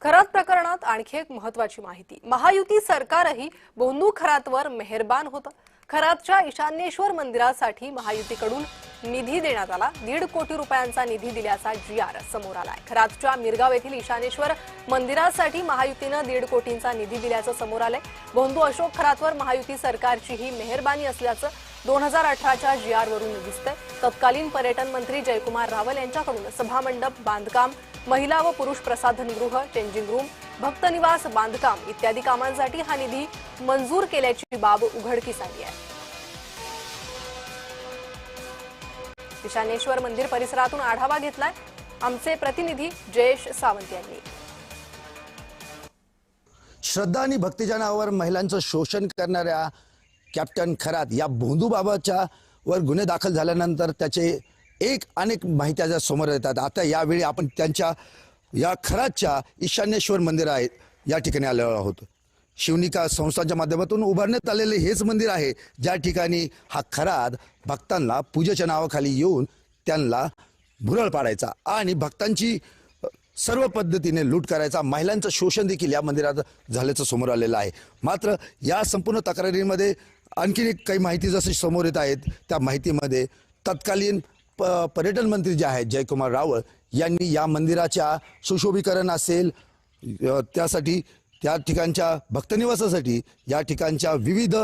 खरात प्रकरणात आणखी एक महत्त्वाची माहिती। महायुती सरकारही बोंदू खरातवर मेहरबान होतं। खरातच्या ईशान्येश्वर मंदिरासाठी महायुतीकडून निधी देण्यात आला। 1.5 कोटी रुपयांचा निधी दिल्याचा जी.आर समोर आलाय। खरातच्या मिरगाव येथील ईशान्येश्वर मंदिरासाठी महायुतीने 1.5 कोटींचा निधी दिल्याचं समोर आलंय। बोंदू अशोक खरातवर महायुती सरकारची ही मेहरबानी असल्याचं 2018च्या जी.आर वरून दिसतंय। तत्कालीन पर्यटन मंत्री जयकुमार रावल यांच्याकडून सभामंडप बांधकाम, महिला व पुरुष प्रसाधनगृह, चेंजिंग रूम, भक्तनिवास बांधकाम इत्यादी कामांसाठी हा निधी मंजूर केल्याची बाब उघडकीस आली आहे। ईशान्येश्वर मंदिर परिसरातून आढावा घेतलाय आमचे प्रतिनिधी जयेश सावंत यांनी। श्रद्धा आणि भक्तीच्या नावावर महिलांचं शोषण करणाऱ्या कॅप्टन खरात या बोंदू बाबाच्या वर गुन्हे दाखल झाल्यानंतर त्याचे अनेक माहित्या समोर येतात। आता यावेळी आपण त्यांच्या या खरातच्या ईशान्येश्वर मंदिर आहे या ठिकाणी आलेलो आहोत। शिवनिका संस्थांच्या माध्यमातून उभारण्यात आलेले हेच मंदिर आहे ज्या ठिकाणी हा खरात भक्तांना पूजेच्या नावाखाली येऊन त्यांना भुरळ पाडायचा आणि भक्तांची सर्व पद्धतीने लूट करायचा, महिलांचं शोषण देखील या मंदिरात झाल्याचं समोर आलेलं आहे। मात्र या संपूर्ण तक्रारीमध्ये आणखी एक काही माहिती जशी समोर येत आहेत त्या माहितीमध्ये तत्कालीन पर्यटन मंत्री जे आहेत जयकुमार रावळ यांनी या मंदिराच्या सुशोभीकरण असेल, त्यासाठी त्या ठिकाणच्या भक्तनिवासासाठी, या ठिकाणच्या विविध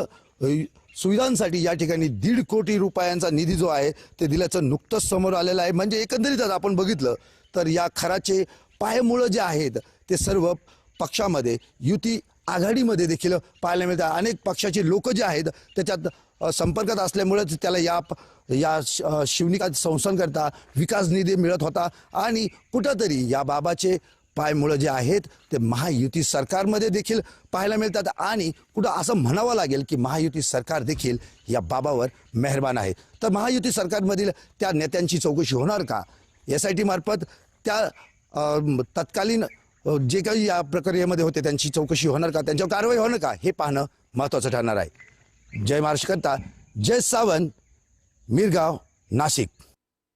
सुविधांसाठी या ठिकाणी 1.5 कोटी रुपयांचा निधी जो आहे ते दिल्याचं नुकतंच समोर आलेलं आहे। म्हणजे एकंदरीतच आपण बघितलं तर या खराचे पायमुळं जे आहेत ते सर्व पक्षामध्ये युती आघाडीमध्ये देखील पाहायला मिळतात। अनेक पक्षाचे लोक जे आहेत त्याच्यात संपर्कात असल्यामुळेच त्याला या शिवनिका संस्थांकरता विकास निधी मिळत होता आणि कुठंतरी या बाबाचे पायमुळं जे आहेत ते महायुती सरकारमध्ये देखील पाहायला मिळतात आणि कुठं असं म्हणावं लागेल की महायुती सरकार देखील या बाबावर मेहरबान आहे। तर महायुती सरकारमधील त्या नेत्यांची चौकशी होणार का? SIT मार्फत त्या तत्कालीन जे काही या प्रक्रियेमध्ये होते त्यांची चौकशी होणार का, त्यांच्यावर कारवाई होणार का, हे पाहणं महत्त्वाचं ठरणार आहे। जय महाराष्ट्र करता जय सावंत, मिरगाव, नाशिक।